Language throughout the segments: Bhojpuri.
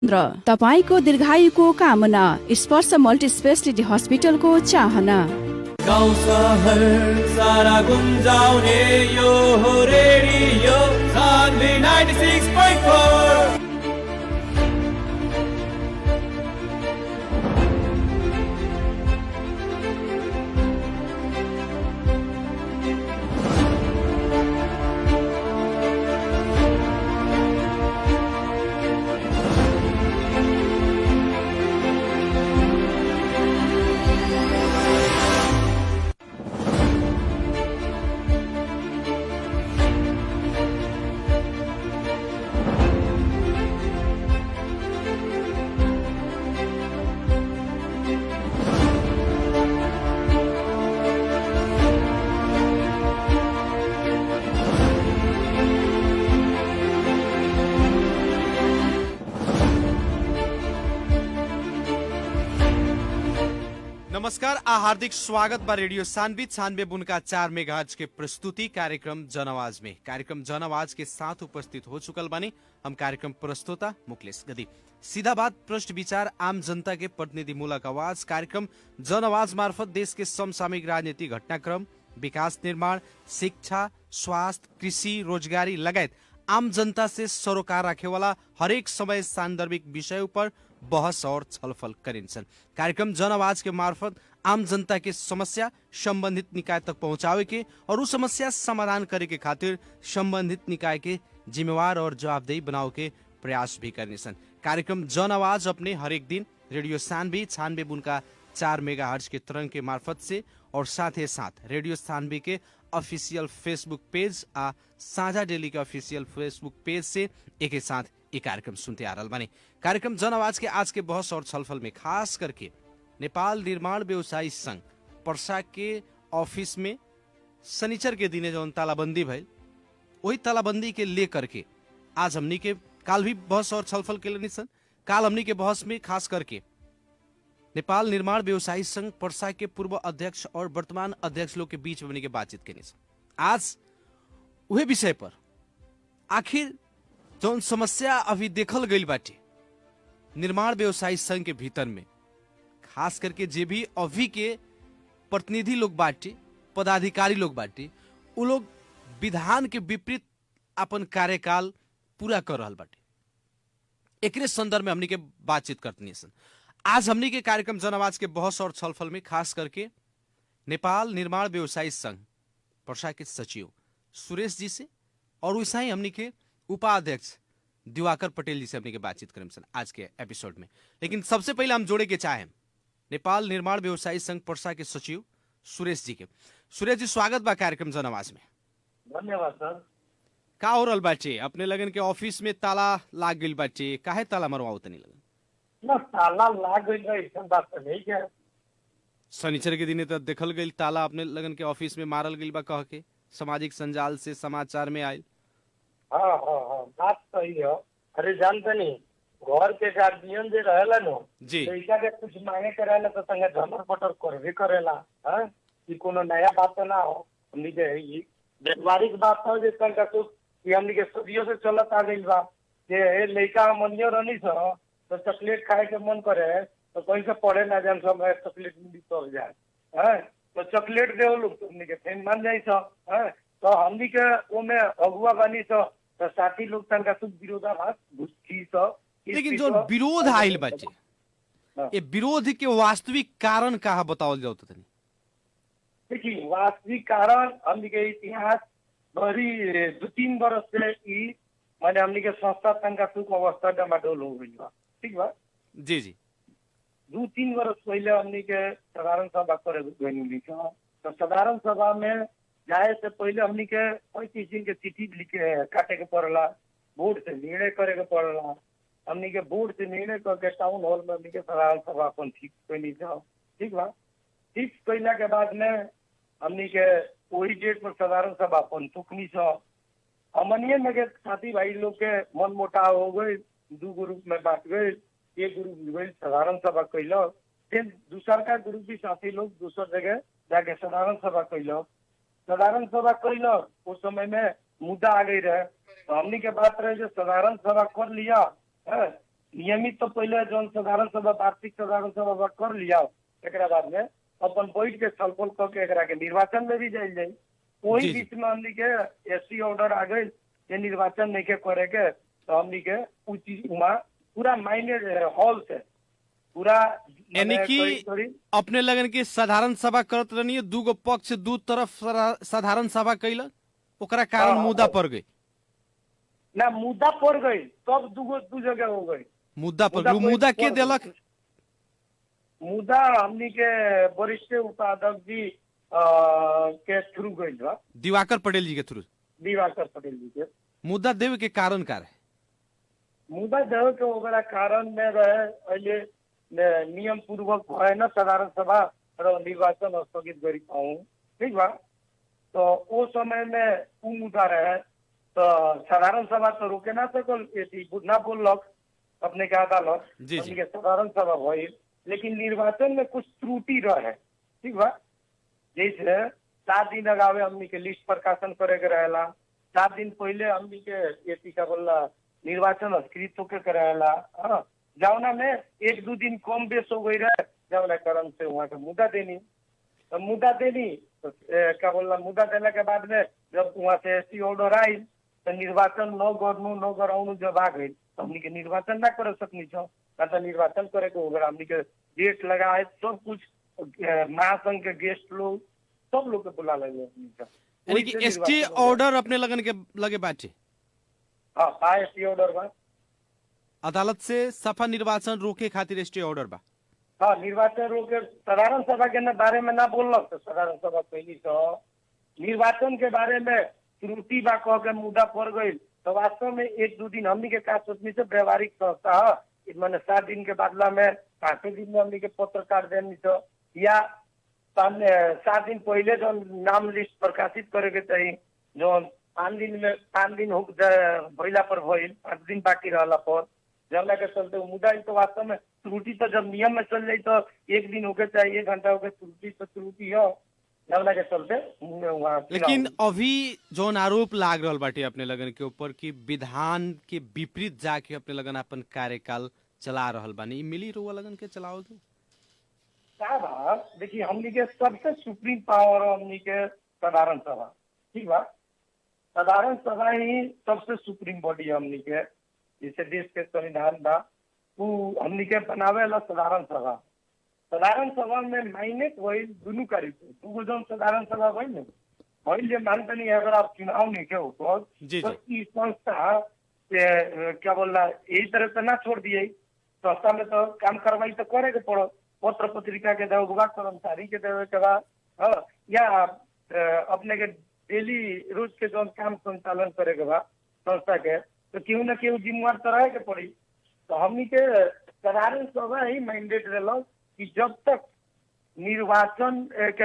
तपाईको दीर्घायुको कामना स्पर्श मल्टी स्पेशलिटी हस्पिटलको चाहना। गाउँ सहर सारा गुन्जाउने यो हो रेडियो सान्वी 96.4। नमस्कार हार्दिक स्वागत बा रेडियो सान्वी 96.4 मेगाहर्ट्ज के प्रस्तुति कार्यक्रम जनआवाज में। कार्यक्रम जनआवाज के साथ उपस्थित हो चुकल बानी हम कार्यक्रम प्रस्तोता मुकेश गदी। सीधा बात, प्रश्न विचार, आम जनता के प्रतिनिधिमूलक आवाज। कार्यक्रम जनआवाज मार्फत देश के समसामयिक राजनीतिक घटनाक्रम, विकास निर्माण, शिक्षा, स्वास्थ्य, कृषि, रोजगारी लगायत आम जनता से सरोकार राखेवाला हरेक समय सान्दर्भिक विषय पर बहस और छलफल करिन्छन्। कार्यक्रम जनआवाज के मार्फत आम जनता के समस्या संबंधित निकाय तक पहुंचावे के और उस समस्या समाधान करे के खातिर संबंधित निकाय के जिम्मेवार और जवाबदेही बनावे के प्रयास भी करनेछन्। कार्यक्रम जनआवाज अपने हरेक दिन रेडियो सान्वी 96.4 मेगाहर्ट्ज के तरंग के मार्फत से और साथ ही साथ रेडियो सान्वी के ऑफिशियल फेसबुक पेज आ साझा डेली के ऑफिशियल फेसबुक पेज से एक ही साथ ये कार्यक्रम सुनते आ रहल बानी। कार्यक्रम जनआवाज के आज के बहस और छलफल में खास करके नेपाल निर्माण व्यवसायी संघ पर्सा के ऑफिस में शनिचर के दिने जो तालाबंदी भइल, वही तालाबंदी के लेकर के आज हमनी के काल भी बहस और छलफल के लिए सन। काल हमनी के बहस में खास करके नेपाल निर्माण व्यवसायी संघ पर्सा के पूर्व अध्यक्ष और वर्तमान अध्यक्ष लोग के बीच में हमनी के बातचीत करनी सन। आज वही विषय पर आखिर जौन समस्या अभी देखल गई बाटे निर्माण व्यवसायी संघ के भीतर में, खास करके जे भी अभी के प्रतिनिधि लोग बाटे, पदाधिकारी लोग बाटे, उ लोग विधान के विपरीत अपन कार्यकाल पूरा कर रहल बाटे। एकरे संदर्भ में हमनी के बातचीत करतनी सन। आज हमनी के कार्यक्रम जनआवाज के बहस और छलफल में खास करके नेपाल निर्माण व्यवसायी संघ पर्सा के सचिव सुरेश जी से और वैसा ही हमनी के उपाध्यक्ष दिवाकर पटेल जी से अपने के बातचीत करें आज के एपिसोड में। लेकिन सबसे पहले हम जोड़े के चाहें नेपाल निर्माण व्यवसायी संघ पर्सा के सचिव सुरेश जी के। सुरेश जी, स्वागत बा कार्यक्रम जनआवाज में। धन्यवाद सर। का हो रहल बाटे अपने लगन के ऑफिस में ताला लाग गइल बाटे, काहे ताला मरवाओ तनी लगन? ना ताला लाग गइल बा ऐसा बात तो नहीं है। शनिचर के दिने तो देखल गइल ताला अपने लगन के ऑफिस में मारल गइल बा कह के सामाजिक संजाल से समाचार में आयल। हाँ, बात सही है। अरे जानते नहीं, घर के गार्जियन जे रहेला नो जी, लड़का के कुछ मांगे करेला तो संगे झमर पटर करबे करेला। हां, ई कोनो नया बात तो ना हो। हमनी के ई व्यवहारिक बात हो जे तंका तो कि हमनी के सदियों से चलत आ गइल बा जे लड़का मनियो रहनी सो तो चॉकलेट खाए के मन करे तो कहीं से पढ़े ना जान समय चॉकलेट मिली तो जाए। हां, तो चॉकलेट दे लोग हमनी के फैन मान जाई सो। हां, तो हमनी के ओमे अगुआ बानी सो तो साथी लोग तनका सुख विरोधाभास घुसकी सो। लेकिन जो विरोध आइल बाटे ये विरोध के वास्तविक कारण का बतावल जाओ तनी? देखिए, वास्तविक कारण हमनी के इतिहास भरी 2-3 वर्ष से ई माने हमनी के संस्था तनका सुख अवस्था डमाडोल हो गई बा। ठीक बा जी जी। 2-3 वर्ष पहले हमनी के साधारण सभा करे गइनी छ। तो साधारण सभा में जाए से पहले हमनी के 35 दिन के चिट्ठी लिखे काटे के पड़ला, बोर्ड से निर्णय करे के पड़ला। हमनी के बोर्ड से निर्णय करके टाउन हॉल में हमनी के साधारण सभा अपन ठीक कैनी छ। ठीक बा, ठीक कैला के बाद में हमनी के वही डेट पर साधारण सभा अपन तुकनी छ। हमनिए में के साथी भाई लोग के मन मुटाव हो गए, 2 ग्रुप में बांट गए। एक ग्रुप गई साधारण सभा कैलो, फिर दूसरा का ग्रुप भी साथी लोग दूसर जगह जाके साधारण सभा कैलो। साधारण सभा कैलो उस समय में मुद्दा आ गई रहे, तो हमनी के बात रहे जो साधारण सभा कर लिया है नियमित तो पहले जो साधारण सभा वार्षिक साधारण सभा कर लिया, एक बाद में अपन बैठ के छलफल करके एकरा के निर्वाचन में भी जाइल जाए। वही जी, जी। बीच में हमनी के एससी ऑर्डर आ गई ये निर्वाचन नहीं के करे के, तो हमनी के पूरा मायने हॉल से पूरा यानी माने कि करीब अपने लगन के साधारण सभा करत रहनी, दूगो पक्ष दू तरफ साधारण सभा कैलक, ओकरा कारण हाँ, मुद्दा हाँ। पड़ गई। ना मुद्दा पड़ गई, सब दू जगह हो गई। मुद्दा पड़ गई। वो मुद्दा के देलक? मुद्दा हमनी के वरिष्ठ उपाध्यक्ष जी के थ्रू गई बा, दिवाकर पटेल जी के थ्रू। दिवाकर पटेल जी के। मुद्दा देवे के कारण का रहे? मुद्दा देवे के ओकरा कारण में रहे अहिले नियम पूर्वक भएन साधारण सभा र निर्वाचन स्थगित गरी पाऊँ, ठीक बा। तो वो समय में ऊ मुद्दा रहे, तो साधारण सभा तो रोके ना सकल, यदि ना बोलक अपने के अदालत, जी, जी। हमनी के साधारण सभा भइल, लेकिन निर्वाचन में कुछ त्रुटि रहे, ठीक बा। जैसे 7 दिन अगावे हमनी के लिस्ट प्रकाशन करे के रहेला, 7 दिन पहले हमनी के ये का बोला निर्वाचन स्वीकृत होके रहेला, हाँ। जौना में 1-2 दिन कम बेस हो गई रहे, जौना कारण से वहाँ के मुद्दा देनी, तो मुद्दा देनी तो क्या बोला मुद्दा देने के बाद में जब वहाँ से एससी ऑर्डर आई तो निर्वाचन न गराउनु जब आ गई, तो हमनी के निर्वाचन ना कर सकनी छो, ना तो निर्वाचन करे को होगा। हमनी के डेट लगाए सब कुछ, महासंघ के गेस्ट लोग सब लोग के बुला लगे हमनी का। यानी कि एसटी ऑर्डर अपने लगन के लगे बाटे, हाँ एसटी ऑर्डर बा, अदालत से सफा निर्वाचन रोके खातिर एसटी ऑर्डर बा। हाँ निर्वाचन रोके साधारण सभा के बारे में ना बोलक, तो साधारण सभा पहली तो निर्वाचन के बारे में त्रुटि बा कह के मुद्दा पड़ गई, तो वास्तव में 1-2 दिन हमनी के का सोचनी से व्यवहारिक संस्था है, मैंने 7 दिन के बदला में 5 दिन में हमनी के पत्रकार देनी तो, या 7 दिन पहले जो नाम लिस्ट प्रकाशित करे के चाहिए, जो 5 दिन हो भइला पर भइल, 5 दिन बाकी रहला पर जमला के चलते मुद्दा तो वास्तव में त्रुटि तो जब नियम में चल जाए तो 1 दिन होके चाहे 1 घंटा होके, त्रुटि तो त्रुटि हो जमला के चलते वहाँ। लेकिन अभी जौन आरोप लाग रहल बाटे अपने लगन के ऊपर कि विधान के विपरीत जाके अपने लगन अपन कार्यकाल चला रहल बानी, मिली रुआ लगन के चलाओगे? क्या बा देखिए, हमनी के सबसे सुप्रीम पावर हमनी के साधारण सभा, ठीक बा। साधारण सभा ही सबसे सुप्रीम बॉडी है हमनी के, जैसे देश के संविधान बा वो हमनी के बनावे ला साधारण सभा। साधारण सभा में मायने वही दोनों कार्य दूगो जो साधारण सभा वही न वही जो मानते नहीं, अगर आप चुनाव नहीं के हो जी, तो जी। इस संस्था क्या बोल रहा यही तरह से ना छोड़ दिए, संस्था में तो काम करवाई तो करे के पड़ो, पत्र पत्रिका के देवे बा, कर्मचारी के देवे के बा, हाँ, या अपने के डेली रोज के जो काम संचालन करे के बा संस्था के, तो क्यों न क्यों जिम्मेवार तो रहे के पड़ी। तो हमनी के साधारण सभा ही मैंडेट रहा कि जब तक निर्वाचन के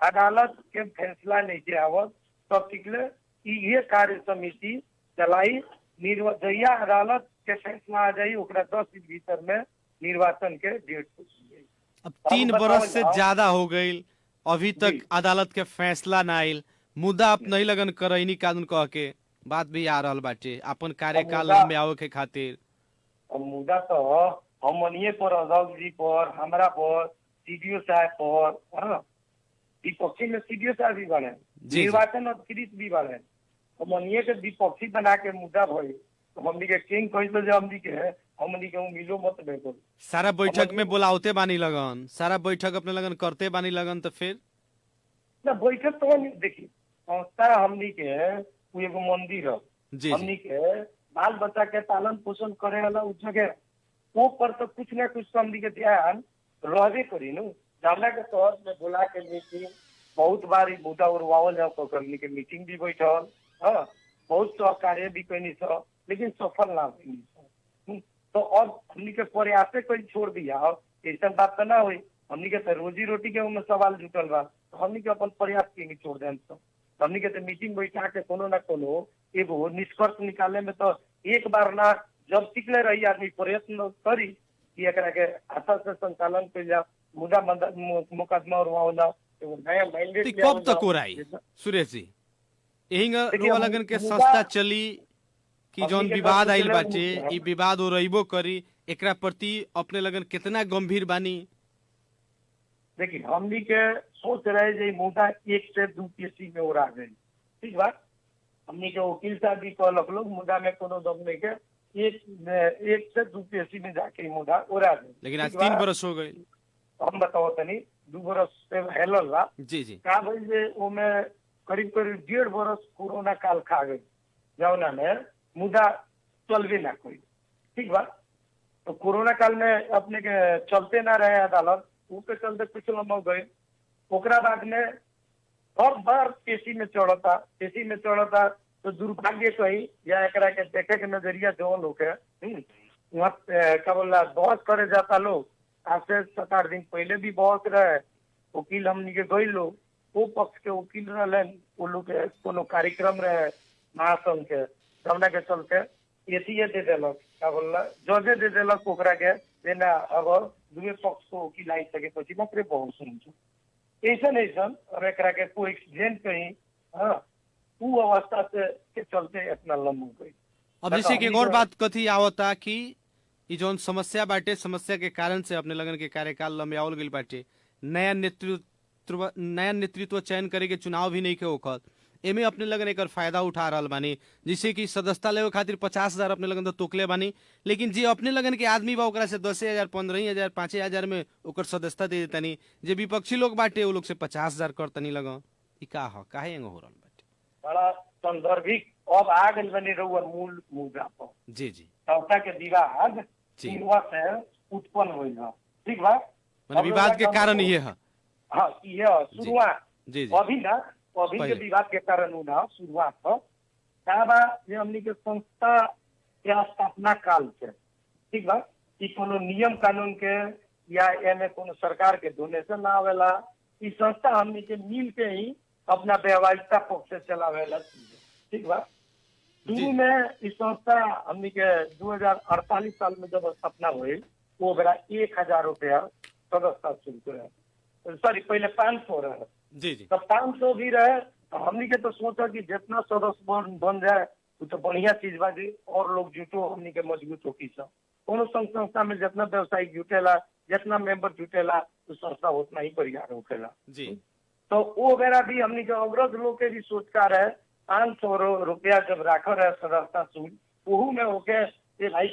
अदालत के फैसला नहीं के आवत तब तक ये कार्य समिति चलाई, जहिया अदालत के फैसला आ जाई ओकरा 10 दिन भीतर में निर्वाचन के डेट हो जाई। अब 3 बरस से ज्यादा हो गई, अभी तक अदालत के फैसला ना आयल, मुद्दा आप नहीं लगन करैनी कानून कह के बात भी आ रहल बाटे अपन कार्यकाल में आवे के खातिर। मुद्दा तो हमनिए पर, अध्यक्ष जी पर, हमरा पर, सीडीओ साहब पर, हाँ, विपक्षी में सीडीओ साहब भी बने, निर्वाचन अधिकृत भी बने, हमनिए के विपक्षी बना के मुद्दा भई, तो हमनी के किंग कहते जो हमनी के मिलो मत देखो। सारा बैठक में बुलावते बानी लगन, सारा बैठक अपने लगन करते बानी लगन, तो फिर ना बैठक तो देखिए संस्था हमनी के एगो मंदिर है, हमनी के बाल बच्चा के पालन पोषण करे वाला उस जगह वो पर तो कुछ ना कुछ हमनी के ध्यान रहबे करी नु। जानला के तौर में बुला के मीटिंग बहुत बार मुद्दा उड़वावल जाओ, हमनी के मीटिंग भी बैठल, हाँ, बहुत सा कार्य भी कैनी छ, लेकिन सफल ना हुई। तो अब हमनी के प्रयासे कोई छोड़ दिया, ऐसा बात तो ना हुई, हमनी के तो रोजी रोटी के उनमें सवाल जुटल बा, तो हमनी के अपन प्रयास के छोड़ दें, हमनी के तो मीटिंग बैठा के कोनो ना कोनो एगो निष्कर्ष निकाले में तो एक बार ना जब टिकले रही आदमी प्रयत्न करी कि एकरा के अच्छा से संचालन कर जा, मुद्दा मुकदमा उड़वावला, एगो नया मैंडेट कब तक हो रही सुरेश जी? यही लगन के संस्था चली कि जौन विवाद आइल बाटे ई विवाद हो रहिबो करी, एकरा प्रति अपने लगन कितना गंभीर बानी? देखिए हमनी के सोच रहे जे मुद्दा 1 से 2 केसी में उड़ा गई, ठीक बात। हमनी के वकील साहब भी कहलक लोग मुद्दा में कोनो दम नहीं के, एक से 2 केसी में जाके मुद्दा उड़ा गई। लेकिन आज 3 बरस हो गए। हम बताओ तनी 2 बरस से हेलल बा जी जी का भाई जे ओमे करीब 1.5 बरस कोरोना काल खा गई, जौना में मुद्दा चलबे ना कोई, ठीक बा। तो कोरोना काल में अपने के चलते ना रहे अदालत, ऊपर चलते कुछ लम्बा गए। ओकरा बाद में हर बार केसी में चढ़ता तो दुर्भाग्य कही या एकरा के देखे के नजरिया जो लोग है वहाँ क्या बोला बहस करे जाता लोग। आज से 7-8 दिन पहले भी बहस रहे, वकील हमनी के गई लोग, वो पक्ष के वकील रहे, वो लोग के कोनो कार्यक्रम रहे महासंघ के, जमुना के चलते एसीए दे दिलक, क्या बोला जजे दे दिलक ओकरा के देना। अब दुए पक्ष को वकील आई सके पछि मात्रै बहस हुन्छ। ऐसा और एकरा के कोई एक्सीडेंट कहीं वो अवस्था से के चलते इतना लंबा गई। अब जैसे कि एक और बात कथी आवता कि ई जौन समस्या बाटे, समस्या के कारण से अपने लगन के कार्यकाल लंबियावल गइल बाटे, नया नेतृत्व चयन करे के चुनाव भी नहीं के होकर, एमे अपने लगन एकर फायदा उठा रहल बानी। जैसे कि सदस्यता लेवे खातिर 50,000 अपने लगन तो तोकले बानी, लेकिन जे अपने लगन के आदमी बा ओकरा से 10,000, 15,000, 5,000 में ओकर सदस्यता दे देतानी। जे विपक्षी लोग बाटे वो लोग से 50,000 करतनी लगा। ई का ह काहे एंग हो रहल बाटे? बड़ा संदर्भिक अब आ गइल बनी रहुआ मूल मुद्दा पर। जी जी सत्ता के विवाद सीमा से उत्पन्न होइल ह, ठीक बा। माने विवाद के कारण ये है। हाँ ये शुरुआत जी जी अभी के विवाद के कारण उना शुरुआत हो का बा जे हमनी के संस्था के स्थापना काल से, ठीक बा। ई कोनो नियम कानून के या एमे कोनो सरकार के डोनेशन ना आवेला, ई संस्था हमनी के मिल के ही अपना व्यवहारिकता पक्ष से चलावेला, ठीक बा। शुरू में इस संस्था हमनी के 2048 साल में जब स्थापना हुई वो बेरा 1,000 रुपया सदस्यता शुल्क रहे, सॉरी पहले 500 रहे जी जी। तो 500 भी रहे। तो हमनी के तो सोचा कि जितना सदस्य बन जाए वो तो बढ़िया चीज बा जी, और लोग जुटो हमनी के मजबूत होकी सब। कोनो संस्था में जितना व्यवसायिक जुटेला, जितना मेंबर जुटेला तो संस्था उतना ही परिवार होखेला जी। तो वो बेरा भी हमनी के अवरोध लोग के भी सोचकार है 500 रुपया जब राखो रहे सदस्यता शुल्क, वहू में होके ये भाई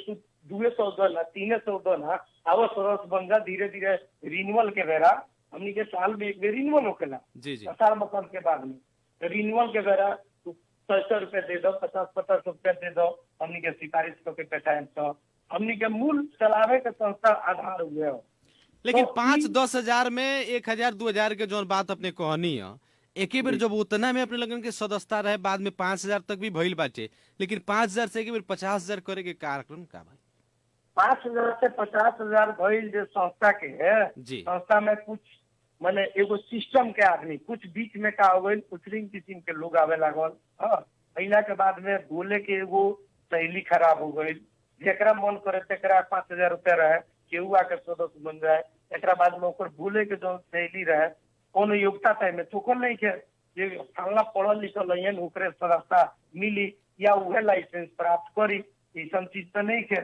200 डॉलर 300 डॉलर आवो सदस्य बन जा। धीरे धीरे रिन्यूअल के बेरा हमनी के साल में एक बेर रिन्यूअल होखेला जी जी। 4 मकान के बाद में रिन्यूअल के बेरा 100 रुपया दे दो, 50 रुपया दे दो, हमनी के सिफारिश करके बैठाएं तो हमनी के मूल चलावे के संस्था आधार हुए हो। लेकिन तो 5-10 हजार में 1,000 2,000 के जो बात अपने कहनी है, एक ही बेर जब उतना में अपने लगन के सदस्यता रहे, बाद में 5,000 तक भी भइल बाटे, लेकिन 5,000 से एक बेर 50,000 करे के कार्यक्रम का भाई? 5,000 से 50,000 भइल जो संस्था के है जी। संस्था में कुछ माने एगो सिस्टम के आदमी कुछ बीच में का हो गई, कुछ रिंग किस्म के लोग आवे लागल। अहिला के बाद में बोले के एगो शैली खराब हो गई, जेकरा मन करे तेकरा 5,000 रुपया रहे केहू आके सदस्य बन जाए। एकरा बाद में ओकर बोले के जो शैली रहे कोनो योग्यता तय में चुकल नहीं के जे फलना पढ़ल लिखल है ओकरे सदस्यता मिली या उहे लाइसेंस प्राप्त करी, ऐसा चीज तो नहीं के।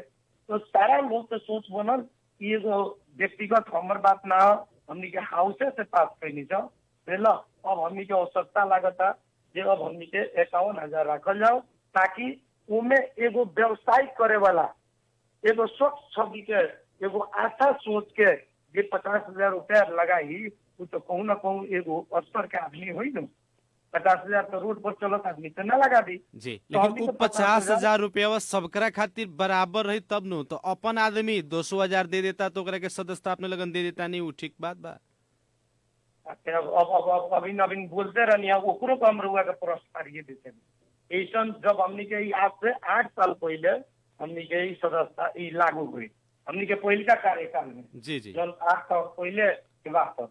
तो सारा लोग के सोच बनल कि एगो व्यक्तिगत हमर बात ना हो, हमनी के हाउसे से पास कैनी जाओ बुझल। अब हमनी के आवश्यकता लागता जे अब हमनी के 51,000 रखल जाओ, ताकि उमे एगो व्यवसाय करे वाला एगो स्वच्छ छवि के एगो आशा सोच के जे 50,000 रुपया लगाई वो तो कहूँ ना कहूँ एगो स्तर के आदमी हुई न। 50,000 तो रोड पर चलत आदमी तो ना लगा दी जी। तो लेकिन वो 50,000 रुपया सबकरा खातिर बराबर रही तब नु, तो अपन आदमी 200,000 दे देता तो ओकरा के सदस्यता अपने लगन दे देता नहीं, वो ठीक बात बा? अब अभी नवीन बोलते रहनी है ओकरो को हम रुआ के पुरस्कार ये देते हैं। ऐसा जब हमनी के आज से 8 साल पहले हमनी के सदस्यता लागू हुई हमनी के पहले का कार्यकाल में जी जी। जब 8 साल पहले के बाद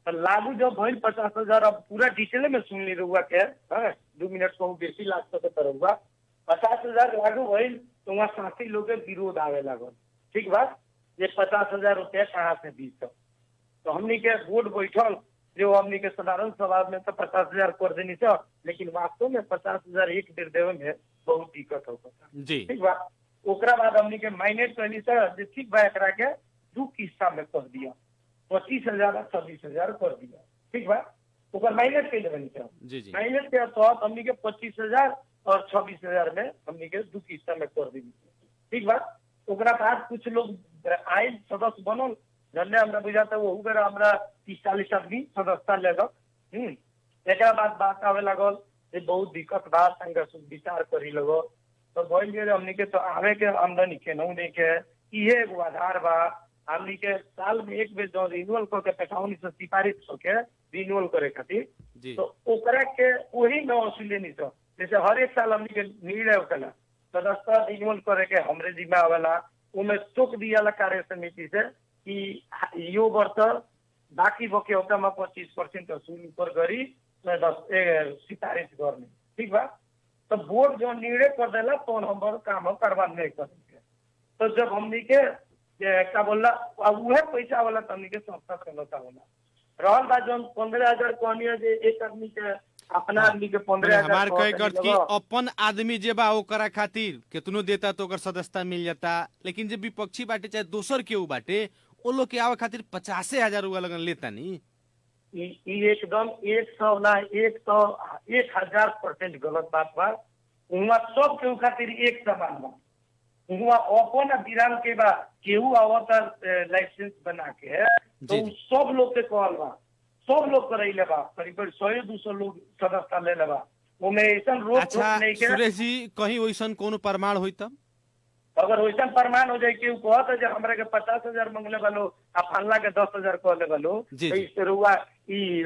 तो लागू जब भइल 50,000, अब पूरा डिटेल में सुन ली रहुआ के 2 मिनट कहूँ बेसी लाग सके तो रहुआ 50,000 लागू भइल तो वहाँ साथी लोग के विरोध आवे लागल, ठीक बात ये 50,000 रुपया कहाँ से दी तो हमनी के बोर्ड बैठल जो हमनी के साधारण सभा में तो 50,000 कर देनी था, लेकिन वास्तव में 50,000 एक बेर देवे में बहुत दिक्कत होता जी ठीक बा। ओकरा बाद हमनी के माइनेट कहली सर जे ठीक बा एकरा के 2 किस्सा में कर दिया, 25,000 और 26,000 कर दिया, ठीक बा। ओकर माइनेट कैले बनी सर जी जी माइनेट के तहत हमनी के 25,000 और 26,000 में हमनी के 2 किस्सा में कर दी, ठीक बा। ओकरा बाद कुछ लोग आए सदस्य बनल, जन्ने हमरा बुझाता वो बेरा हमरा 30-40 आदमी सदस्यता लेलक। एकरा बाद बात आवे लागल जे बहुत दिक्कत बा, संग विचार करी लगो तो भइल जे हमनी के तो आवे के आमदनी के नौ दे के इहे एगो आधार बा। हमनी के साल में एक बेर जो रिन्यूअल करके पैठाउनी से सिफारिश करके रिन्यूअल करे खातिर जी तो ओकरा के वही न वसूले नहीं सर। जैसे हर एक साल हमनी के निर्णय होता सदस्यता रिन्यूअल करे के हमरे जिम्मा आवेला, उनमें तोक दिया कार्य समिति से कि यो वर्ष बाकी बक्यौता में 25% वसूल ऊपर करी सिफारिश करने, ठीक बा। तो बोर्ड जो निर्णय कर देला तो हम काम करवा नहीं करेंगे। तो जब हमनी के क्या बोला वह पैसा वाला तो हमनी के संस्था चलता होला रहल बा जो 15,000 कहनी जे एक आदमी के अपना आदमी के 15,000 हमार कहे कर कि अपन आदमी जे बा ओकरा खातिर केतनो देता तो ओकर सदस्यता मिल जाता, लेकिन जे विपक्षी बाटे चाहे दोसर केहू बाटे ओ लोग के आवे खातिर 50,000 रुपया लगन लेता नी। एकदम 100 ना 1,000% गलत बात बा। उहाँ सब केहू खातिर एक समान बा। उहाँ अपन विराम के बा केहू आवता लाइसेंस बना के तो सब लोग के कहल बा, सब लोग करैले बा, करीब 100-200 लोग सदस्यता ले लेबा। ओमे ऐसन रोक अच्छा नहीं के सुरेश जी कहीं वैसन कोनो प्रमाण होई तब अगर वैसा प्रमाण हो जाए कि कहता है हमरा के 50,000 मंगले वालो आ फल्ला के 10,000 कहले वालो जी, तो जी। इससे रुआ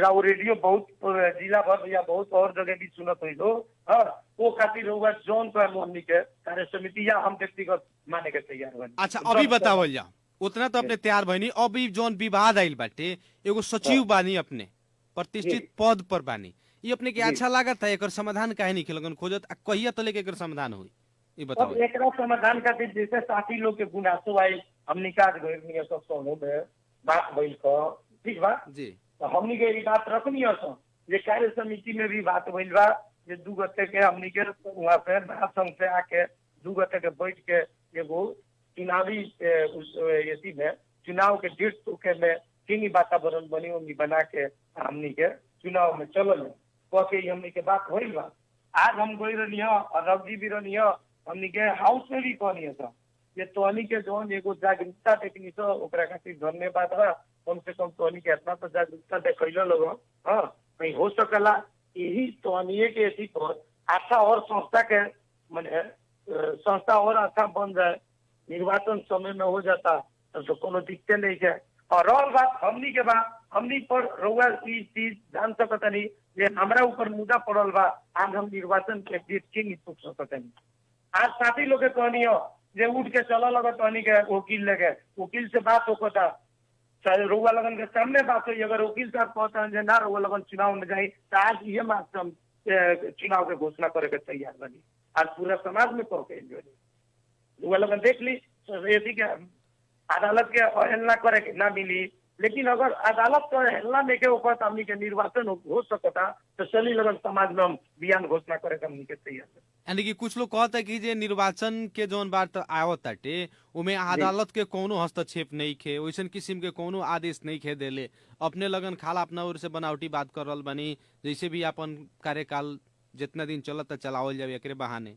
राव रेडियो बहुत जिला भर या बहुत और जगह भी सुनत हुई लो। हाँ वो खातिर रुआ जोन पर हमनी के कार्य समिति या हम व्यक्तिगत माने के तैयार बनी। अच्छा अभी बतावल जाओ उतना तो अपने तैयार भइनी। अभी जोन विवाद आइल बाटे एगो सचिव बानी अपने प्रतिष्ठित पद पर बानी, ये अपने के अच्छा लागत है, एकर समाधान काहे नहीं लगन खोजत आ कहिया तले के एकर समाधान होई ये अब बताओ। एक समाधान खातिर जैसे साथी लोग के गुनासो आई हमनी का घर सब सोनो में बात भइल क ठीक बा जी तो हमनी के ई बात रखनी है सो ये कार्य समिति में भी बात भइल बा जे 2 गते के हमनी के वहां पे महासंघ से आके 2 गते के बैठ के एगो चुनावी उस एसी में चुनाव के डेट तोके में किनी वातावरण बनी उम्मीद बना के हमनी के चुनाव में चलल कह के हमनी के बात भइल बा। आज हम गई रही और रवजी भी रही हमनी के हाउस में भी कहनी है सर ये तोहनी के जोन एगो जागरूकता देखनी सो ओकरा खातिर धन्यवाद बा। कम से कम तोहनी के इतना तो जागरूकता देखैलो लोग। हाँ कहीं हो सकला यही तोहनी के ऐसी पर अच्छा और संस्था के माने संस्था और अच्छा बन जाए, निर्वाचन समय में हो जाता तो कोनो दिक्कत नहीं है। और रहल बात हमनी के बा हमनी पर रउआ ई चीज जान सकता नहीं जे हमरा ऊपर मुद्दा पड़ल बा। आज हम निर्वाचन के डेट के नहीं पूछ सकता नहीं। आज साथी लोग के कहनी हो जे उठ के चल लगा कहनी के वकील लेके वकील से बात होता चाहे रउआ लगन के सामने बात हुई अगर वकील साहब कहता जे ना रउआ लगन चुनाव में जाई तो आज ये मात्र हम चुनाव के घोषणा करे के तैयार बनी। आज पूरा समाज में कह के रउआ लगन देख ली यदि के अदालत के अवहेलना करे के ना मिली, लेकिन अगर अदालत के अवहेलना में के ऊपर हमनी के निर्वाचन हो सकता तो चली लगन समाज में हम बयान घोषणा करे के हमनी के तैयार है। यानी कि कुछ लोग कहता है कि जे निर्वाचन के जोन बात आवत ताटे उमे अदालत के कोनो हस्तक्षेप नहीं खे, वैसन किस्म के कोनो आदेश नहीं खे देले, अपने लगन खाला अपना ओर से बनावटी बात कर रहल बनी जैसे भी अपन कार्यकाल जितना दिन चलत चलावल जावे एकरे बहाने।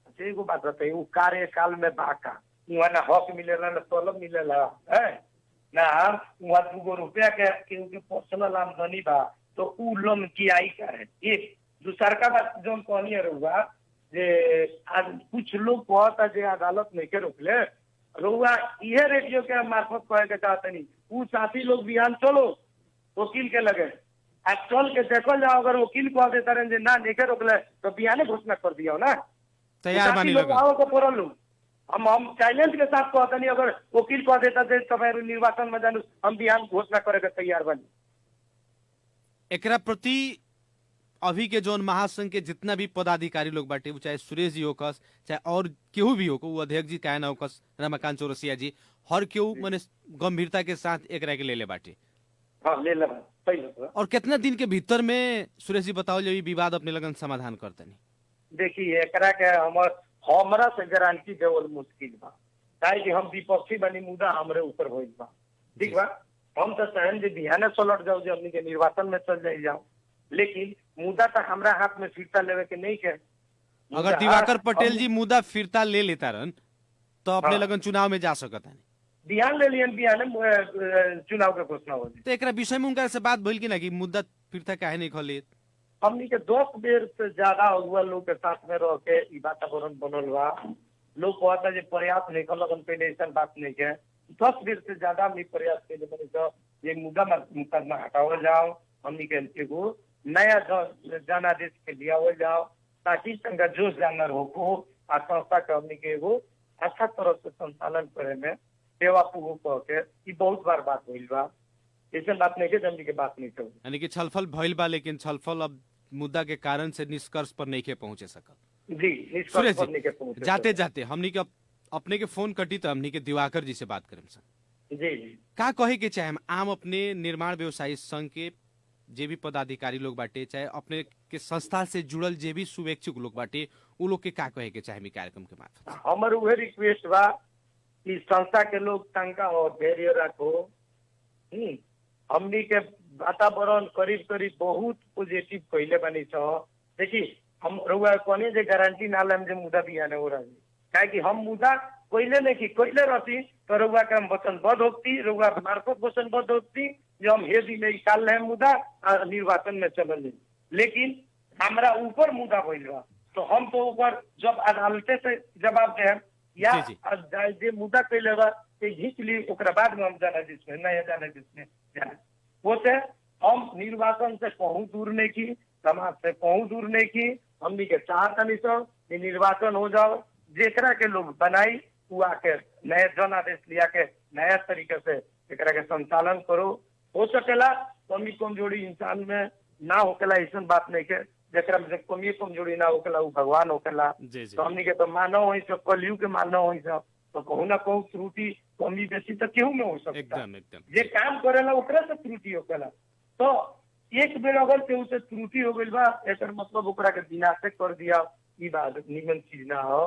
अच्छा एगो बात बताइए वो कार्यकाल में बाका वहाँ ना हक मिलेला ना तलब मिलेला है ना वहाँ 2 रुपया के पर्सनल आमदनी बा तो उ लोन की आई का है। एक दूसर का बात जो कहनी है रउआ जे आज कुछ लोग कहता जे अदालत नहीं के रोकले रउआ इहे रेडियो के मार्फत कहे के चाहते नहीं उ साथी लोग बिहान चलो वकील के लगे आज चल के देखल जाओ अगर वकील कह देता रहे ना नहीं के रोकले तो बिहाने घोषणा कर दिया ना तैयार बानी लोग लगन। आओ को पड़ल हम चैलेंज के साथ कहते नहीं अगर वकील कह देता थे तपाईहरु निर्वाचन में जानु हम बिहान घोषणा करे के तैयार बनी। एकरा प्रति अभी के जोन महासंघ के जितना भी पदाधिकारी लोग बाटे चाहे सुरेश जी होकस चाहे और केहू भी हो अध्यक्ष जी काहे ना होकस रमाकांत चौरसिया जी हर केहू माने गंभीरता के साथ एकरा के ले बाटे। हाँ ले ले सही है। और कितना दिन के भीतर में सुरेश जी बताओ जब विवाद अपने लगन समाधान करते नहीं देखिए एकरा के हमरा से गारंटी देवल मुश्किल बा, काहे कि हम विपक्षी बनी मुद्दा हमरे ऊपर होइल बा। ठीक बा, हम तो सहन जे बिहाने सलट जाओ जे हमनी के निर्वाचन में चल जाओ, लेकिन मुद्दा तो हमरा हाथ में फिरता लेवे के नहीं के। अगर दिवाकर पटेल जी मुद्दा फिरता ले लेता रहन तो अपने लगन चुनाव में जा सकता है। बिहान ले लियन, बिहान चुनाव के घोषणा हो जाए। तो एक विषय में उनका से बात भइल कि ना कि मुद्दा फिरता काहे नहीं खोले? हमनी के 10 बेर से ज्यादा हुआ लोग के साथ में रह के ई वातावरण बनल बा। लोग कहता जे प्रयास नहीं कर लगन पे ऐसा बात नहीं है। 10 बेर से ज्यादा हमनी प्रयास के बने तो ये मुकदमा हटावल जाओ, हमनी के एगो नया जनादेश के लियावल जाओ, ताकि संगा जोश जानर हो आ संस्था के हमनी के एगो अच्छा तरह से संचालन करे में सेवा पुगो कह के ई बहुत बार बात भइल बा। ऐसे बात नहीं के हमनी के बात नहीं कर, यानी कि छलफल भइल बा, लेकिन छलफल अब मुद्दा के कारण से निष्कर्ष पर नहीं के पहुंचे सकल। जी निष्कर्ष पर नहीं के पहुंचे। जाते जाते हमनी के अपने के फोन कटी तो हमनी के दिवाकर जी से बात करें सर। जी का कहे के चाहे आम अपने निर्माण व्यवसायी संघ के जे भी पदाधिकारी लोग बाटे, चाहे अपने के संस्था से जुड़ल जे भी शुभेच्छुक लोग बाटे, उ लोग के का कहे के चाहे कार्यक्रम के मार्फत? हमर उहे रिक्वेस्ट बा कि संस्था के लोग तंका और धैर्य रखो। हमनी के वातावरण करीब करीब बहुत पॉजिटिव कहले बनी छ। देखी हम रुआ कोने जे गारंटी ना लेम जे मुद्दा बिहाने हो रही, काहे कि हम मुद्दा कोइले नहीं की कोइले रहती तो रुआ के हम वचनबद्ध होती, रुआ मार्फत वचनबद्ध होती जो हम हे दिन निकाल रहे मुद्दा निर्वाचन में चल जाए। लेकिन हमारा ऊपर मुद्दा भइल बा तो हम तो ऊपर जब अदालते से जवाब दे या जे मुद्दा कैले बा घींच ली ओकरा बाद में हम जाना जिसमें नया जाना जिसमें जाना वो से हम निर्वाचन से कहूँ दूर नहीं की, समाज से कहूँ दूर नहीं की। हमनी के चाहता नहीं सो निर्वाचन हो जाओ, जेकरा के लोग बनाई वो आके नए जनादेश लिया के नया तरीके से एकरा के संचालन करो। हो सकेला कमी कमजोरी इंसान में ना होकेला, ऐसा बात नहीं के जेकरा में कमी कमजोरी ना होकेला वो भगवान होकेला। तो हमनी के तो मानव हो सब, कलयुग के मानव हो सब, तो कहूँ ना कहूँ त्रुटि कमी बेसी तो केहू में हो सकता। एकदम जे काम करेला ओकरा से त्रुटि होकेला। तो एक बेर अगर केहू से त्रुटि हो गइल बा एकर मतलब ओकरा के विनाशे कर दिया, ई बात निमन चीज ना हो।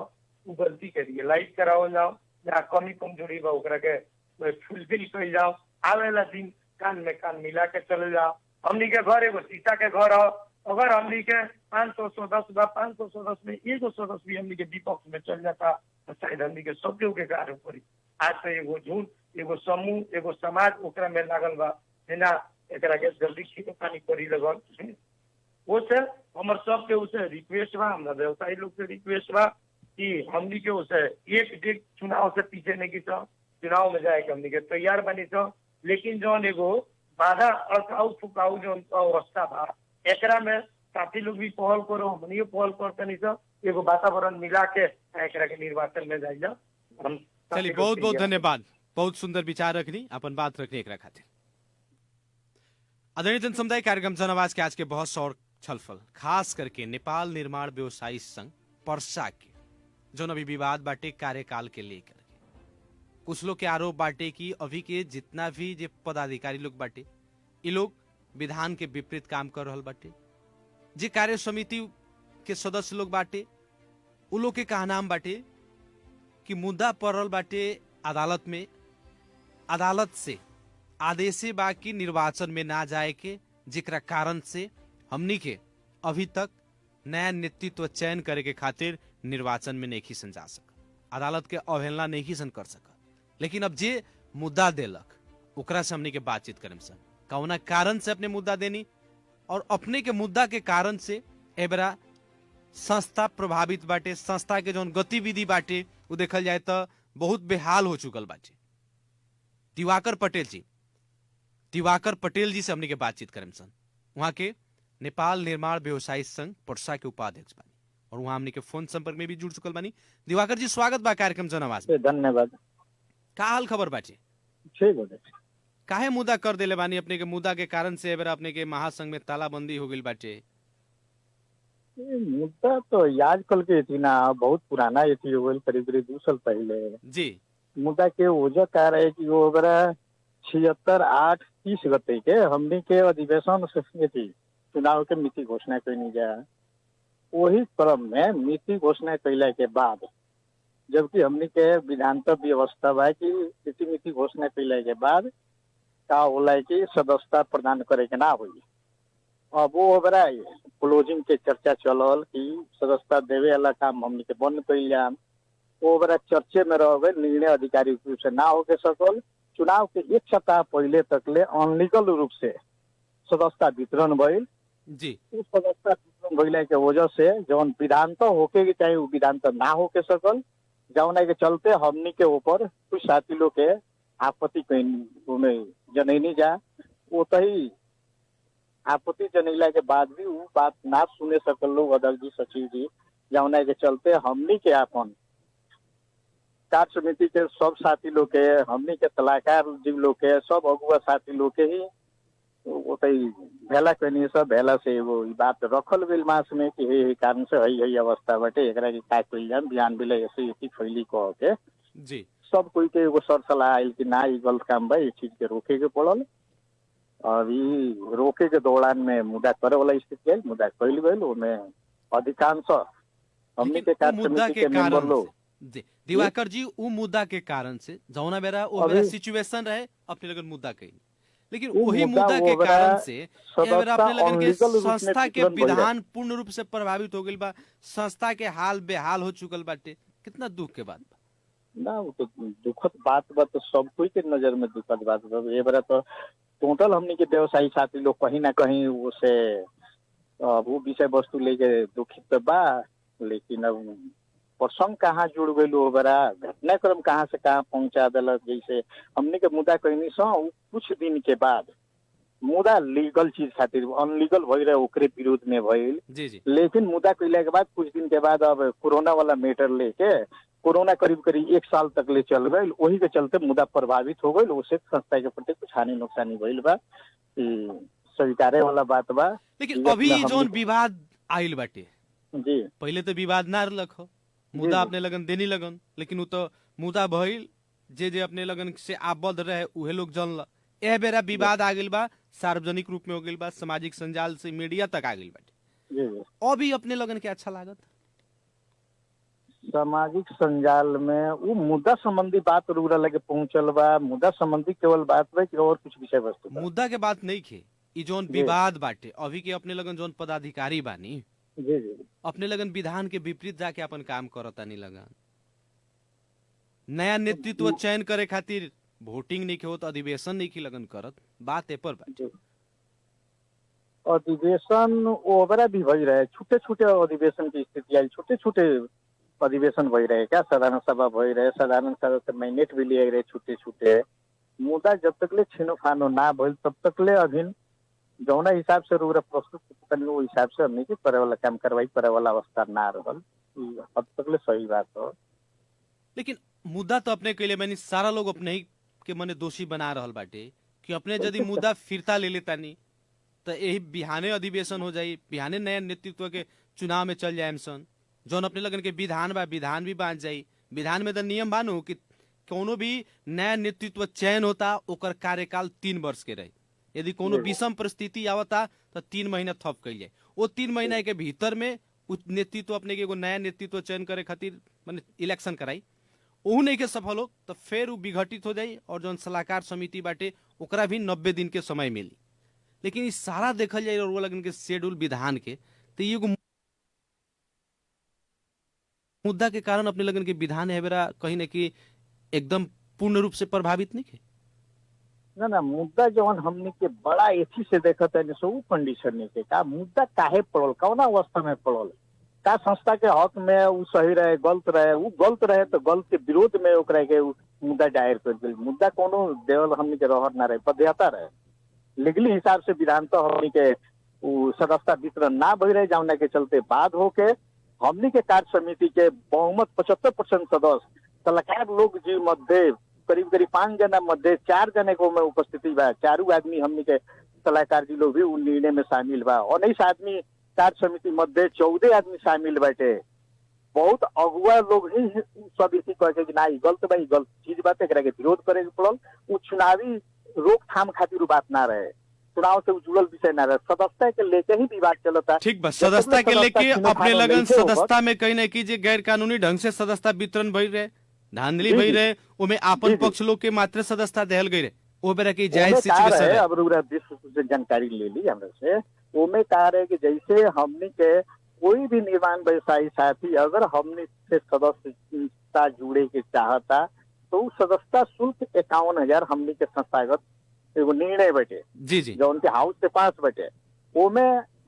उ गलती के रियलाइज करावल जाओ, जहाँ कमी कमजोरी बा ओकरा के फुलफिल कर जाओ। आवेला दिन कान में कान मिला के चले जाओ। हमनी के घर एगो सीता के घर हो, अगर हमनी के 500 सदस्य बा 500 सदस्य में एगो सदस्य भी हमनी के विपक्ष में चल जाता तो शायद हमनी के सब केहू के कार्य पड़ी। आज तो एगो झूठ एगो समूह एगो समाज ओकरा में लागल बा ना, एकरा के जल्दी खींचे पानी करी लगल। वो से हमर सब के उसे रिक्वेस्ट बा, हमरा व्यवसायी लोग से रिक्वेस्ट बा कि हमनी के उसे एक डेट चुनाव से पीछे नहीं की चुनाव में जाए के हमनी के तैयार बनी छ। लेकिन जौन एगो बाधा अड़काऊ फुकाऊ जो अवस्था बा एकरा में साथी लोग भी पहल करो, हमनी पहल करते नहीं छ। एगो वातावरण मिला के एकरा के निर्वाचन में जाइए। हम चलिए बहुत बहुत धन्यवाद, बहुत सुंदर विचार रखनी, अपन बात रखनी एकरा खातिर। आदरणीय जन समुदाय कार्यक्रम जन आवाज के आज के बहुत और छलफल खास करके नेपाल निर्माण व्यवसायी संघ पर्सा के जो अभी विवाद बाटे कार्यकाल के लेकर कुछ लोग के आरोप बाटे कि अभी के जितना भी जे पदाधिकारी लोग बाटे ये लोग विधान के विपरीत काम कर रहा बाटे। जे कार्य समिति के सदस्य लोग बाटे उ लोग के कहनाम बाटे कि मुद्दा पड़ल बाटे अदालत में, अदालत से आदेशे बा कि निर्वाचन में ना जाए के, जेकरा कारण से हमनी के अभी तक नया नेतृत्व चयन करे के खातिर निर्वाचन में नहीं सन जा सक, अदालत के अवहेलना नहीं सन कर सक। लेकिन अब जे मुद्दा देलक ओकरा से हमनी के बातचीत करें सन कौना कारण से अपने मुद्दा देनी और अपने के मुद्दा के कारण से एबरा संस्था प्रभावित बाटे, संस्था के जो गतिविधि बाटे वो देखल जाए तो बहुत बेहाल हो चुकल बाटे। दिवाकर पटेल जी से हमने के बातचीत करें सन, वहां के नेपाल निर्माण व्यवसायी संघ पर्सा के उपाध्यक्ष बानी और वहां हमने के फोन संपर्क में भी जुड़ चुकल बानी। दिवाकर जी स्वागत बा कार्यक्रम जन आवाज में। धन्यवाद। का हाल खबर बाटे? ठीक हो गए। काहे मुद्दा कर देले बानी अपने के मुद्दा के कारण से एबरा अपने के महासंघ में तालाबंदी हो गई बाटे? मुद्दा तो आजकल के थी ना, बहुत पुराना ये थी, हो करीब 2 साल पहले जी। मुद्दा के वजह कह रहे कि वो 76/8/30 गते के हमने के अधिवेशन से थी चुनाव के मिति घोषणा कोई नहीं गया। वही क्रम में मिति घोषणा कैला के बाद, जबकि हमनी के विधानतक व्यवस्था बा कि स्थिति मिति घोषणा कैला के बाद का होला कि सदस्यता प्रदान करे के ना हुई। अब वो बड़ा क्लोजिंग के चर्चा चलल कि सदस्यता देवे वाला काम हमनी के बंद कैल जाम, वो बड़ा चर्चे में रह गए, निर्णय आधिकारिक रूप से ना होके सकल। चुनाव के एक सप्ताह पहले तकले अनलीगल रूप से सदस्यता वितरण भइल जी। उस सदस्यता वितरण भइला के वजह से जौन विधान तो होके के चाहे वो विधान तो ना होके सकल, जौना के चलते हमनी के ऊपर कुछ साथी लोग के आपत्ति जनैनी जा, वो तही आपत्ति जनैला के बाद भी वो बात ना सुने सकल लोग अध्यक्ष जी, सचिव जी, जौना के चलते हमनी के अपन कार्य समिति के सब साथी लोग के, हमनी के सलाहकार जीव लोग के, सब अगुआ साथी लोग के ही ओतई भेला कहनी सब भेला से वो बात रखल गेल मास में कि हे कारण से हई अवस्था बाटे, एकरा के का कइल जाम, बयान बिले ऐसे इति फैली कह के जी सब कोई के एगो सर सलाह आयल कि ना ई गलत काम बा, ई चीज के रोके के पड़ल। और ई रोके के दौरान में मुद्दा करे वाला स्थिति आयल, मुद्दा कैल गइल, ओमे अधिकांश हमनी के कार्य समिति के मेंबर लोग दिवाकर जी उ मुद्दा के कारण से जौना बेरा ओ बेरा सिचुएशन रहे अपने लगन मुद्दा कही, लेकिन वही मुद्दा के कारण से एवरा अपने लगन के संस्था के विधान पूर्ण रूप से प्रभावित हो गइल बा, संस्था के हाल बेहाल हो चुकल बाटे। कितना दुख के बात बा ना, वो तो दुखद बात बा, तो सब कोई के नजर में दुखद बात बा। ए बार तो टोटल हमनी के व्यवसायी साथी लोग कहीं ना कहीं उसे वो विषय वस्तु लेके दुखित बा, लेकिन अब प्रसंग कहाँ जुड़ गई हो बड़ा, घटनाक्रम कहाँ से कहाँ पहुंचा दिलक। जैसे हमने के मुद्दा कहनी कुछ दिन के बाद मुद्दा लीगल चीज खातिर अनलीगल भई रहे, ओकरे विरोध में भइल, लेकिन मुद्दा कैला के बाद कुछ दिन के बाद अब कोरोना वाला मैटर लेके कोरोना करीब करीब 1 साल तक ले चल गई, वही के चलते मुद्दा प्रभावित हो गई, उससे संस्था के प्रति कुछ हानि नुकसानी भइल बा, स्वीकारे वाला बात बा। लेकिन अभी जोन विवाद आइल बाटे जी, पहले तो विवाद ना रख हो, मुद्दा अपने लगन देनी लगन, लेकिन वो तो मुद्दा भइल, जे अपने लगन से आबद्ध रहे उहे लोग जनल। एह बेरा विवाद आ गइल बा, सार्वजनिक रूप में हो गइल बा, सामाजिक संजाल से मीडिया तक आ गइल बाटे। अभी अपने लगन के अच्छा लागत सामाजिक संजाल में वो मुद्दा संबंधी बात रूरा लगे पहुंचल बा, मुद्दा संबंधी केवल बात बा कि और कुछ विषय वस्तु बा। मुद्दा के बात नहीं खे, ई जोन विवाद बाटे अभी के अपने लगन जोन पदाधिकारी बानी जी जी अपने लगन विधान के विपरीत जाके अपन काम करता नहीं लगन, नया नेतृत्व चयन करे खातिर वोटिंग नहीं होत, अधिवेशन नहीं की लगन करत, बात ए पर बाटे। अधिवेशन ओवरा भी भई रहे, छोटे छोटे अधिवेशन की स्थिति आई, छोटे छोटे अधिवेशन भई रहे, क्या साधारण सभा भई रहे, साधारण सभा से मैंडेट भी लिए रहे छोटे छोटे। मुद्दा जब तक ले छीनो फानो ना भइल तब तक ले अभी जौना हिसाब से रूरा प्रस्तुत करने वो हिसाब से हमने की करे वाला काम करवाई करे वाला अवस्था ना रहल, अब तक ले सही बात हो। लेकिन मुद्दा तो अपने के लिए मैंने सारा लोग अपने ही के मने दोषी बना रहल बाटे कि अपने यदि मुद्दा फिरता ले लेता नहीं तो यही बिहाने अधिवेशन हो जाई, बिहाने नया नेतृत्व के चुनाव में चल जाए सन, जौन अपने लगन के विधान बा विधान भी बांध जाई। विधान में तो नियम बानू कि कोनो भी नया नेतृत्व चयन होता ओकर कार्यकाल 3 वर्ष के रहे, यदि कोनो विषम परिस्थिति आवता तो 3 महीना थप कइल जाए, वो 3 महीना के भीतर में नेतृत्व अपने के एगो नया नेतृत्व चयन करे खातिर माने इलेक्शन कराई, ओहू नहीं के सफल हो तो फिर वो विघटित हो जाई और जौन सलाहकार समिति बाटे ओकरा भी 90 दिन के समय मिली। लेकिन इस सारा देखल जाए और लगन के शेड्यूल विधान के तो एगो मुद्दा के कारण अपने लगन के विधान है बेरा कहीं न कहीं एकदम पूर्ण रूप से प्रभावित नहीं के ना ना मुद्दा जवन हमने के बड़ा एथी से देखत है सो कंडीशन नहीं के का मुद्दा काहे पड़ल, कौना अवस्था में पड़ल, का संस्था के हक में वो सही रहे गलत रहे, वो गलत रहे तो गलत के विरोध में ओकरा के मुद्दा दायर कर दिल। मुद्दा कोनो देवल हमने के रहर ना रहे, पदयात्रा रहे, लीगली हिसाब से विधान तो हमने के सदस्यता वितरण ना भई रहे, जौना के चलते बाद होके हमने के कार्य समिति के बहुमत 75% सदस्य सलाहकार लोग जी मध्य करीब करीब 5 जना मध्य 4 जने को में उपस्थिति बा, 4 आदमी हमने के सलाहकार जी लोग भी उन निर्णय में शामिल बा, 19 आदमी कार्य समिति मध्य 14 आदमी शामिल बाटे। बहुत अगुआ लोग ही सब इसी कहे कि ना गलत बा, गलत चीज बात एकरा के विरोध करे के पड़ल, वो चुनावी रोकथाम खातिर बात ना रहे। चुनाव से जुड़ल विषय ना रहे, सदस्यता के लेके ही विवाद चलता। ठीक बा, सदस्यता के लेके अपने लगन सदस्यता सदस्यता में कहीं ना कहीं जे गैर कानूनी ढंग से सदस्यता वितरण भई रहे, धांधली भई रहे, उमे आपन पक्ष लोग के मात्र सदस्यता देहल गई रहे, ओ बेरा की जायज सिचुएशन है। अब विश्व से जानकारी ले ली हमरा से, ओमे कहा रहे कि जैसे हमने के कोई भी निर्माण व्यवसायी साथी अगर हमने से सदस्यता जुड़े के चाहता तो सदस्यता शुल्क 51,000 हमने के संस्थागत एगो निर्णय बटे जी जी, जो उनके हाउस के पास बटे, ओमे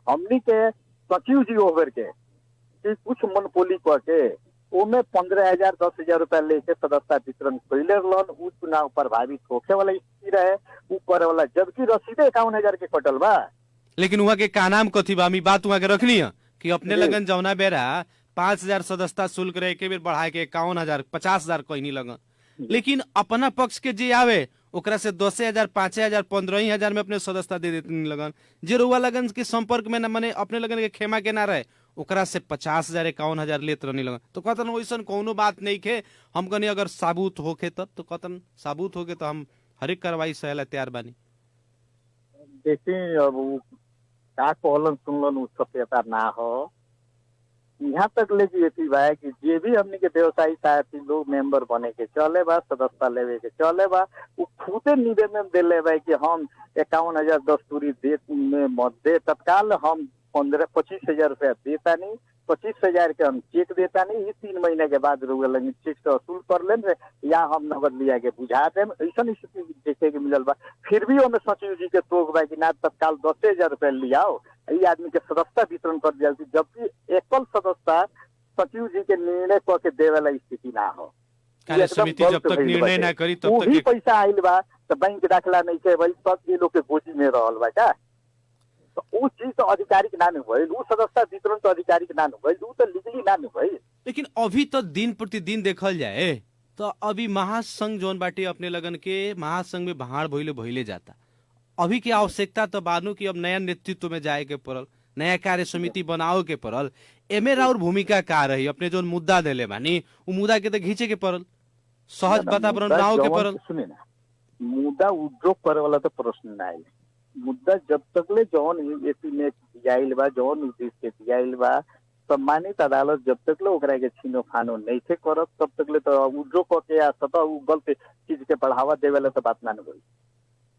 हमनी के सचिव जी ओवर के कि कुछ मनपोली कह के ओमे 15,000 10,000 रुपया लेके सदस्यता वितरण कैले रहलन। उ चुनाव प्रभावित होखे वाला स्थिति रहे, उ करे वाला, जबकि रसीदे 51,000 के कटल बा। लेकिन वहाँ के का नाम कथी बा, हमी बात वहाँ के रखनी है कि अपने लगन जौना बेरा 5,000 सदस्यता शुल्क रहे, के बेर बढ़ा के 51,000 50,000 कहनी लगन, लेकिन अपना पक्ष के जे आवे ओकरा से 10,000 5,000 15,000 में अपने सदस्यता दे देते लगन। जे रुआ लगन के संपर्क में न मने अपने लगन के खेमा के ना रहे, ओकरा से 50,000 51,000 लेत रहनी लगन। तो कहतन वैसन कोनो बात नहीं खे, हम कनी अगर साबुत होके तब तो कहतन साबुत होके तो हम हर एक कार्रवाई सहेला तैयार बानी। देखिए अब उ का कहलन सुनलन उ सत्यता ना हो। यहाँ तक लेके ये बा कि जे भी हमने के व्यवसायी साथी लोग मेंबर बने के चले बा, सदस्यता लेवे के चले बा, वो खुदे निवेदन दिले बा कि हम 51,000 दस्तूरी दे में मत दे, तत्काल हम 25,000 रुपया देता नहीं, 25,000 के हम चेक देता नहीं, ये 3 महीने के बाद रुआ लगे चेक से वसूल कर लें या हम नगद लिया के बुझा दें। ऐसा स्थिति देखे के मिलल बा। फिर भी हमें सचिव जी के टोक बा कि ना तत्काल 10,000 रुपया लियाओ, ये आदमी के सदस्यता वितरण कर दिया, जबकि एकल सदस्यता सचिव जी के निर्णय कह के दे वाला स्थिति ना हो। कार्य समिति जब तक निर्णय ना करी तब तक पैसा आयल बा तो बैंक दाखिला नहीं के भाई, तब ये लोग के गोजी में रहल बा का, तो वो चीज तो आधिकारिक ना भइल, वो सदस्यता वितरण तो आधिकारिक ना भइल, वो तो लीगली ना भइल। लेकिन अभी तो दिन प्रतिदिन देखल जाए तो अभी महासंघ जोन बाटे अपने लगन के महासंघ में भाड़ भइले जाता। अभी की आवश्यकता तो बानू की अब नया नेतृत्व में जाए के पड़ल, नया कार्य समिति बनाओ के पड़ल, एमे और भूमिका का रही, अपने जो मुद्दा देले बानी उ मुद्दा के तो घींचे के पड़ल, सहज वातावरण बनाओ के पड़ल। सुने ना, मुद्दा उद्योग करे वाला तो प्रश्न ना है, मुद्दा जब तक ले जौन एपी में दियाइल बा, जौन उद्देश्य के दियाइल बा, सम्मानित अदालत जब तक ले ओकरा के छीनो फानो नहीं थे करत, तब तक ले तो उद्योग के या सतह उ गलत चीज के बढ़ावा देवे वाला तो बात ना होई।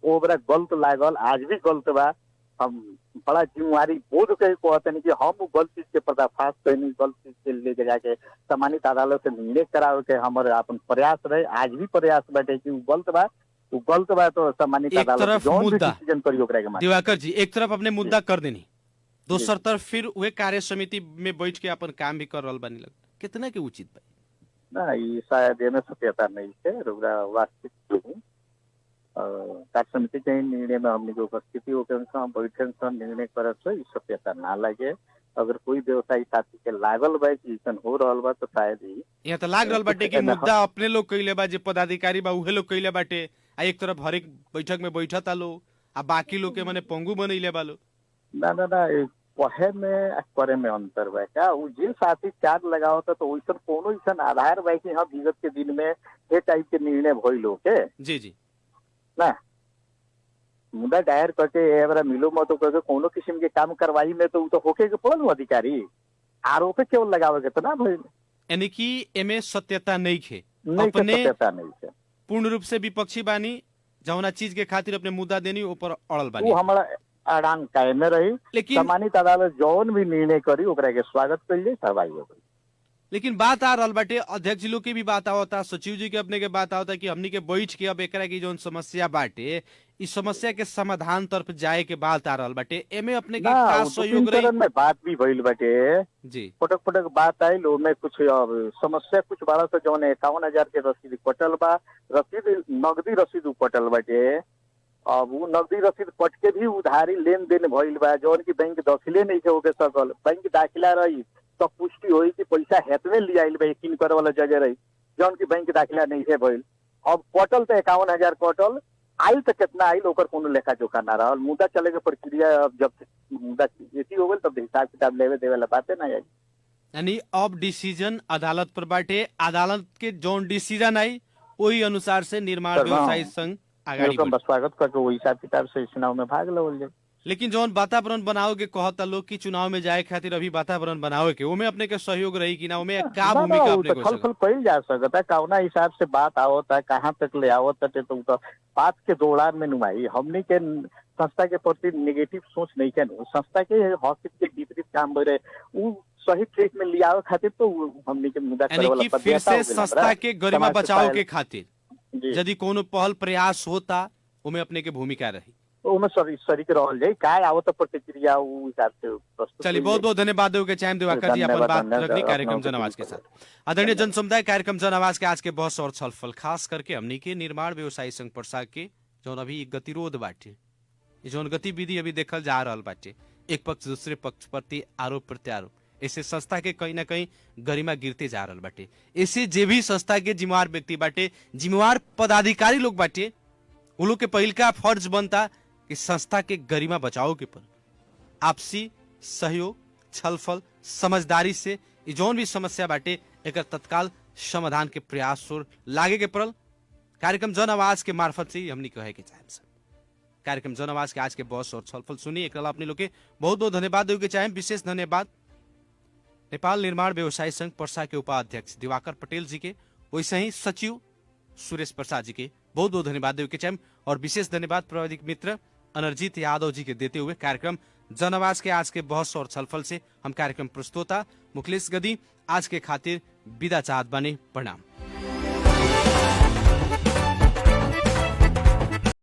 ओकरा गलत लागल, आज भी गलत बा, हम बड़ा जिम्मेवारी बोध के कहते हैं कि हम गलत चीज के पर्दाफाश करनी, गलत चीज के लेके जाके सम्मानित अदालत से निर्णय करावे के हमारे अपन प्रयास रहे, आज भी प्रयास बाटे कि गलत बा, वो गलत बा तो सम्मानित अदालत जौन भी डिसीजन करी ओकरा के मान। दिवाकर जी, एक तरफ अपने मुद्दा कर देनी, दोसर तरफ फिर वह कार्य समिति में बैठ के अपन काम भी कर रहल बानी, लग कितना के उचित बा ना, ये शायद एमे सत्यता नहीं है, रुगरा वास्तविक कार्य समिति के निर्णय में हमने उपस्थिति होकर बैठे निर्णय करे तो सत्यता ना लगे। अगर कोई व्यवसायी साथी के लागल बा कि ऐसा हो रहा बा तो शायद ही यहाँ तो लाग रहल बाटे कि मुद्दा अपने लोग कैले बा, जे पदाधिकारी बा उहे लोग कैले बाटे, आ एक तरफ हर एक बैठक में बैठता लोग आ बाकी लोग के माने पंगु बनैले बालो। ना कहे में करे में अंतर बा का, उ जे साथी चार्ज लगाओ तो वैसा कोनो ऐसा आधार बा कि हाँ विगत के दिन में ये टाइप के निर्णय भइल होके जी जी ना, मुद्दा दायर करके एवरा मिलो मत करके कोनो किस्म के काम करवाई में तो तो होके के पड़ल अधिकारी, आरोप केवल लगावे के तो ना भइल, यानी कि एमे सत्यता नहीं खे, अपने सत्यता नहीं है, पूर्ण रूप से विपक्षी बानी, जौना चीज के खातिर अपने मुद्दा देनी ऊपर अड़ल बानी, वो हमारा अड़ान कायम में रही। लेकिन सम्मानित अदालत जौन भी निर्णय करी ओकरा के स्वागत करिए, कार्रवाई हो गई। लेकिन बात आ रहल बाटे, अध्यक्ष जी लोग की भी बात आवता, सचिव जी के अपने के बात आवता कि हमनी के बैठ के अब एकरा की जौन समस्या बाटे, इस समस्या के समाधान तरफ जाए के बात आ रहल बाटे, एमे अपने के का सहयोग रही में बात भी भइल बाटे जी, पटक पटक बात आइल, ओमे कुछ अब समस्या कुछ बड़ा सा जौन 51,000 के रसीद कटल बा, रसीद नगदी रसीद कटल बाटे, अब वो नगदी रसीद कट के भी उधारी लेन देन भइल बा, जौन की बैंक दाखिले नहीं के होके सकल, बैंक दाखिला रही तो पुष्टि हुई कि पैसा हेतमे लिया यकीन करे वाला जगह रही, जौन की बैंक दाखिला नहीं है भइल। अब कटल तो 51,000 कटल, आयल तो कितना आयल ओकर कोनो लेखा जोखा ना रहल, मुद्दा चले के प्रक्रिया अब जब मुद्दा एती हो गई तब हिसाब किताब लेवे देवे ला बातें ना आई। यानी अब डिसीजन अदालत पर बाटे, अदालत के जौन डिसीजन आई वही अनुसार से निर्माण व्यवसायी संघ आगाड़ी ओकर स्वागत करके वही हिसाब किताब से चुनाव में भाग लेवल जाए। लेकिन जौन वातावरण बनाओ के कहता लोग कि चुनाव में जाए खातिर अभी वातावरण बनाओ के ओमे अपने के सहयोग रही कि ना ओमे का भूमिका अपने को खल कइल जा सकता, कौना हिसाब से बात आवता, कहाँ तक ले आवता, तो बात के दौरान में नुमाई हमनी के संस्था के प्रति नेगेटिव सोच नहीं के, संस्था के हक के विपरीत काम हो रहे उ सही ट्रैक में लिया खातिर तो हमनी के मुद्दा करे वाला यानी कि फिर से संस्था के गरिमा बचाव के खातिर यदि कोनो पहल प्रयास होता ओमे अपने के भूमिका रही, ओमे शरीक रहल जाए, का आवत प्रतिक्रिया उ हिसाब से प्रस्तुत। चलिए बहुत बहुत धन्यवाद देव के चाहेम दिवाकर जी अपन बात रखनी कार्यक्रम जन आवाज के साथ। आदरणीय जन समुदाय, कार्यक्रम जन आवाज के आज के बहस और छलफल खास करके हमनी के निर्माण व्यवसायी संघ पर्सा के जौन अभी गतिरोध बाटे, जौन गतिविधि अभी देखल जा रहल बाटे, एक पक्ष दूसरे पक्ष प्रति आरोप प्रत्यारोप, ऐसे संस्था के कहीं ना कहीं गरिमा गिरते जा रहल बाटे। ऐसे जे भी संस्था के जिम्मेवार व्यक्ति बाटे, जिम्मेवार पदाधिकारी लोग बाटे, उ लोग के पहिल का फर्ज बनता कि संस्था के गरिमा बचाओ के पर आपसी सहयोग, छलफल, समझदारी से जौन भी समस्या बाटे एक तत्काल समाधान के प्रयास और लागे के पड़ल। कार्यक्रम जन आवाज के मार्फत से हमनी कहे के चाहे सर कार्यक्रम जन आवाज के आज के बहस और छलफल सुनी एक अपने लोग के बहुत बहुत धन्यवाद देवे के चाहे। विशेष धन्यवाद नेपाल निर्माण व्यवसायी संघ पर्सा के उपाध्यक्ष दिवाकर पटेल जी के, वैसे ही सचिव सुरेश प्रसाद जी के बहुत बहुत धन्यवाद देवे के चाहे। और विशेष धन्यवाद प्राविधिक मित्र अनरजीत यादव जी के देते हुए कार्यक्रम जन आवाज के आज के बहस और छलफल से हम कार्यक्रम प्रस्तोता मुखलेश गदी आज के खातिर विदा चाहत बानी। प्रणाम।